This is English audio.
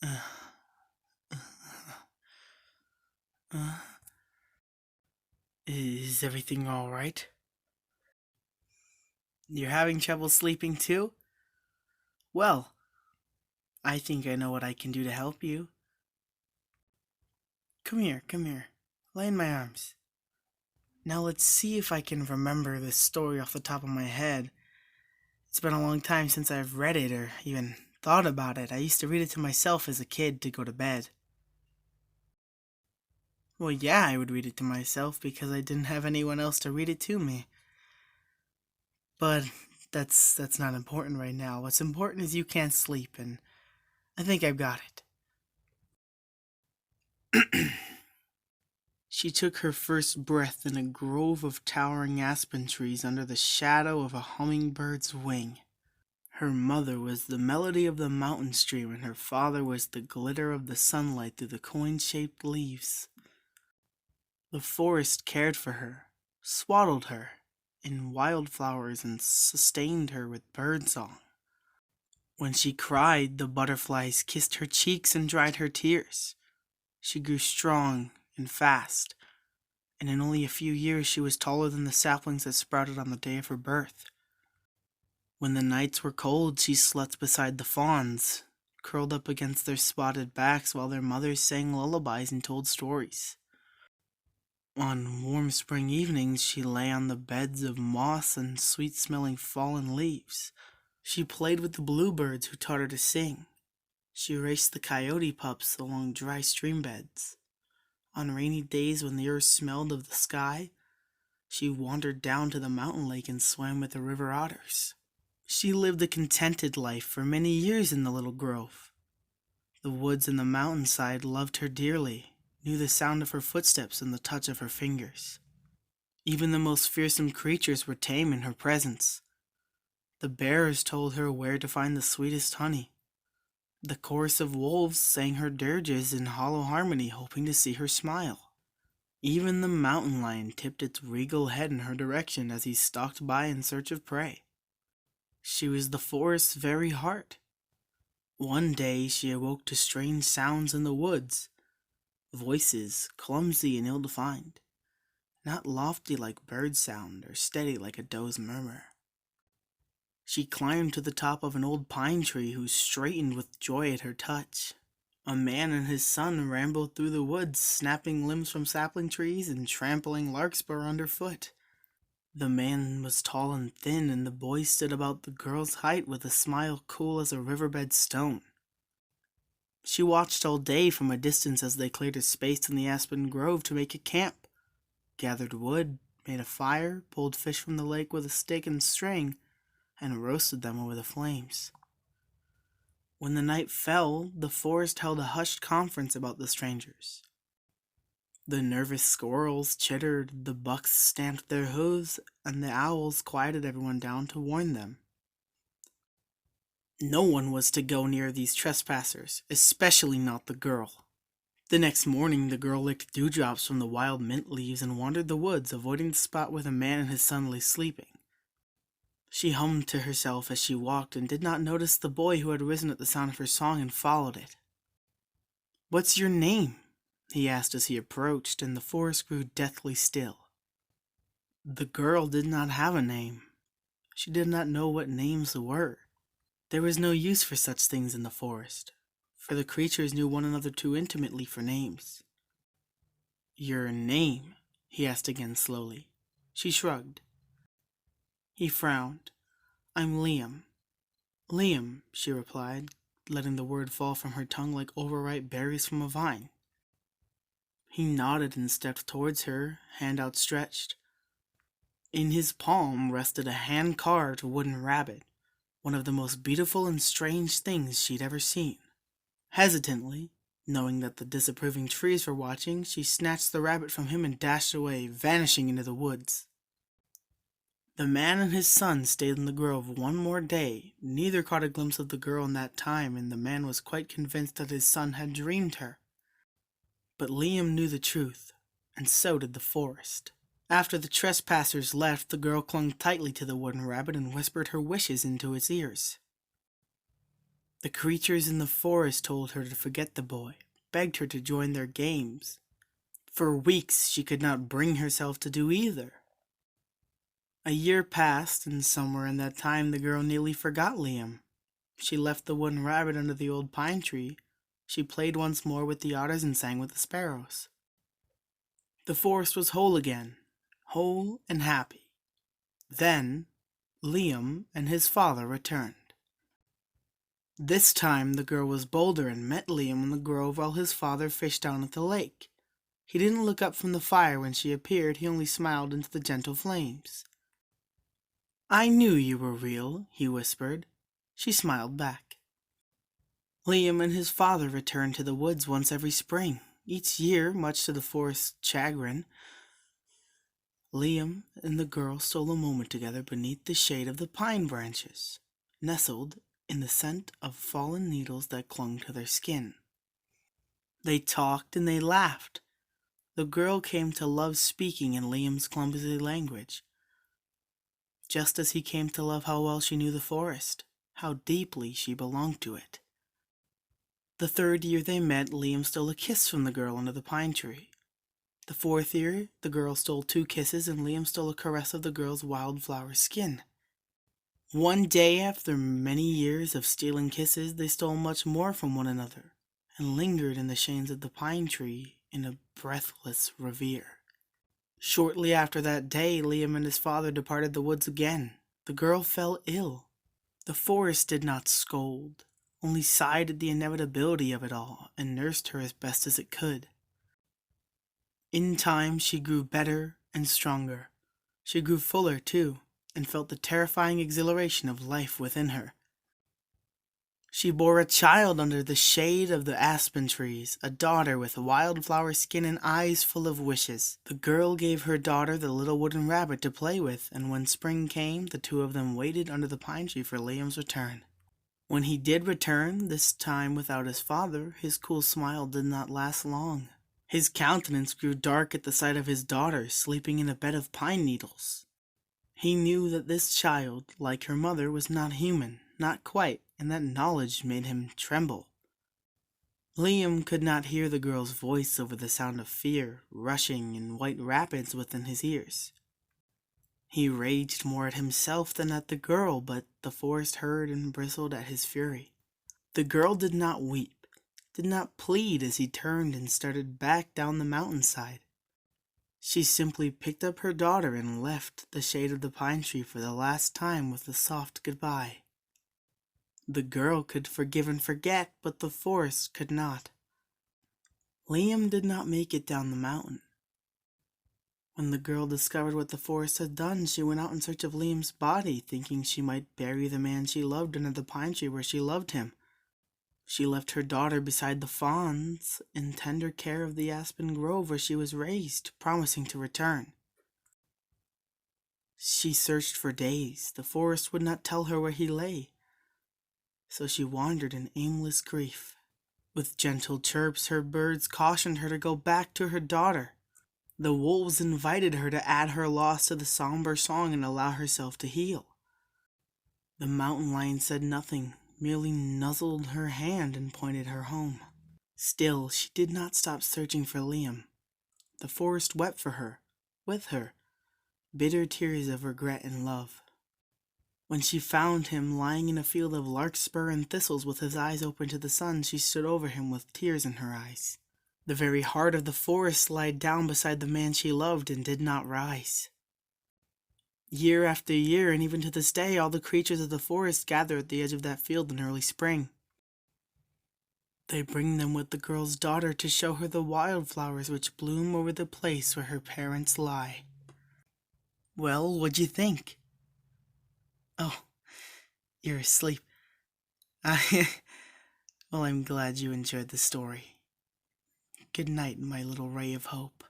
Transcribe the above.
Uh, uh, is everything all right? You're having trouble sleeping too? Well, I think I know what I can do to help you. Come here, come here. Lay in my arms. Now let's see if I can remember this story off the top of my head. It's been a long time since I've read it or even thought about it. I used to read it to myself as a kid to go to bed. Well, yeah, I would read it to myself because I didn't have anyone else to read it to me. But that's not important right now. What's important is you can't sleep, and I think I've got it. She took her first breath in a grove of towering aspen trees under the shadow of a hummingbird's wing. Her mother was the melody of the mountain stream, and her father was the glitter of the sunlight through the coin-shaped leaves. The forest cared for her, swaddled her in wildflowers, and sustained her with birdsong. When she cried, the butterflies kissed her cheeks and dried her tears. She grew strong and fast, and in only a few years she was taller than the saplings that sprouted on the day of her birth. When the nights were cold, she slept beside the fawns, curled up against their spotted backs while their mothers sang lullabies and told stories. On warm spring evenings, she lay on the beds of moss and sweet-smelling fallen leaves. She played with the bluebirds who taught her to sing. She raced the coyote pups along dry stream beds. On rainy days when the earth smelled of the sky, she wandered down to the mountain lake and swam with the river otters. She lived a contented life for many years in the little grove. The woods and the mountainside loved her dearly, knew the sound of her footsteps and the touch of her fingers. Even the most fearsome creatures were tame in her presence. The bears told her where to find the sweetest honey. The chorus of wolves sang her dirges in hollow harmony, hoping to see her smile. Even the mountain lion tipped its regal head in her direction as he stalked by in search of prey. She was the forest's very heart. One day she awoke to strange sounds in the woods, voices clumsy and ill-defined, not lofty like bird sound or steady like a doe's murmur. She climbed to the top of an old pine tree who straightened with joy at her touch. A man and his son rambled through the woods, snapping limbs from sapling trees and trampling larkspur underfoot. The man was tall and thin, and the boy stood about the girl's height with a smile cool as a riverbed stone. She watched all day from a distance as they cleared a space in the aspen grove to make a camp, gathered wood, made a fire, pulled fish from the lake with a stick and string, and roasted them over the flames. When the night fell, the forest held a hushed conference about the strangers. The nervous squirrels chittered, the bucks stamped their hooves, and the owls quieted everyone down to warn them. No one was to go near these trespassers, especially not the girl. The next morning, the girl licked dewdrops from the wild mint leaves and wandered the woods, avoiding the spot where the man and his son lay sleeping. She hummed to herself as she walked and did not notice the boy who had risen at the sound of her song and followed it. "What's your name?" he asked as he approached, and the forest grew deathly still. The girl did not have a name. She did not know what names were. There was no use for such things in the forest, for the creatures knew one another too intimately for names. "Your name?" he asked again slowly. She shrugged. He frowned. "I'm Liam." "Liam," she replied, letting the word fall from her tongue like overripe berries from a vine. He nodded and stepped towards her, hand outstretched. In his palm rested a hand-carved wooden rabbit, one of the most beautiful and strange things she'd ever seen. Hesitantly, knowing that the disapproving trees were watching, she snatched the rabbit from him and dashed away, vanishing into the woods. The man and his son stayed in the grove one more day. Neither caught a glimpse of the girl in that time, and the man was quite convinced that his son had dreamed her. But Liam knew the truth, and so did the forest. After the trespassers left, the girl clung tightly to the wooden rabbit and whispered her wishes into its ears. The creatures in the forest told her to forget the boy, begged her to join their games. For weeks she could not bring herself to do either. A year passed, and somewhere in that time the girl nearly forgot Liam. She left the wooden rabbit under the old pine tree. She played once more with the otters and sang with the sparrows. The forest was whole again, whole and happy. Then Liam and his father returned. This time the girl was bolder and met Liam in the grove while his father fished down at the lake. He didn't look up from the fire when she appeared, he only smiled into the gentle flames. "I knew you were real," he whispered. She smiled back. Liam and his father returned to the woods once every spring. Each year, much to the forest's chagrin, Liam and the girl stole a moment together beneath the shade of the pine branches, nestled in the scent of fallen needles that clung to their skin. They talked and they laughed. The girl came to love speaking in Liam's clumsy language, just as he came to love how well she knew the forest, how deeply she belonged to it. The third year they met, Liam stole a kiss from the girl under the pine tree. The fourth year, the girl stole 2 kisses and Liam stole a caress of the girl's wildflower skin. One day, after many years of stealing kisses, they stole much more from one another and lingered in the shades of the pine tree in a breathless reverie. Shortly after that day, Liam and his father departed the woods again. The girl fell ill. The forest did not scold, only sighed at the inevitability of it all and nursed her as best as it could. In time, she grew better and stronger. She grew fuller, too, and felt the terrifying exhilaration of life within her. She bore a child under the shade of the aspen trees, a daughter with wildflower skin and eyes full of wishes. The girl gave her daughter the little wooden rabbit to play with, and when spring came, the 2 of them waited under the pine tree for Liam's return. When he did return, this time without his father, his cool smile did not last long. His countenance grew dark at the sight of his daughter sleeping in a bed of pine needles. He knew that this child, like her mother, was not human, not quite, and that knowledge made him tremble. Liam could not hear the girl's voice over the sound of fear rushing in white rapids within his ears. He raged more at himself than at the girl, but the forest heard and bristled at his fury. The girl did not weep, did not plead as he turned and started back down the mountainside. She simply picked up her daughter and left the shade of the pine tree for the last time with a soft goodbye. The girl could forgive and forget, but the forest could not. Liam did not make it down the mountain. When the girl discovered what the forest had done, she went out in search of Liam's body, thinking she might bury the man she loved under the pine tree where she loved him. She left her daughter beside the fawns in tender care of the aspen grove where she was raised, promising to return. She searched for days. The forest would not tell her where he lay, so she wandered in aimless grief. With gentle chirps, her birds cautioned her to go back to her daughter. The wolves invited her to add her loss to the somber song and allow herself to heal. The mountain lion said nothing, merely nuzzled her hand and pointed her home. Still, she did not stop searching for Liam. The forest wept for her, with her, bitter tears of regret and love. When she found him lying in a field of larkspur and thistles with his eyes open to the sun, she stood over him with tears in her eyes. The very heart of the forest lied down beside the man she loved and did not rise. Year after year, and even to this day, all the creatures of the forest gather at the edge of that field in early spring. They bring them with the girl's daughter to show her the wildflowers which bloom over the place where her parents lie. Well, what'd you think? Oh, you're asleep. Well, I'm glad you enjoyed the story. Good night, my little ray of hope.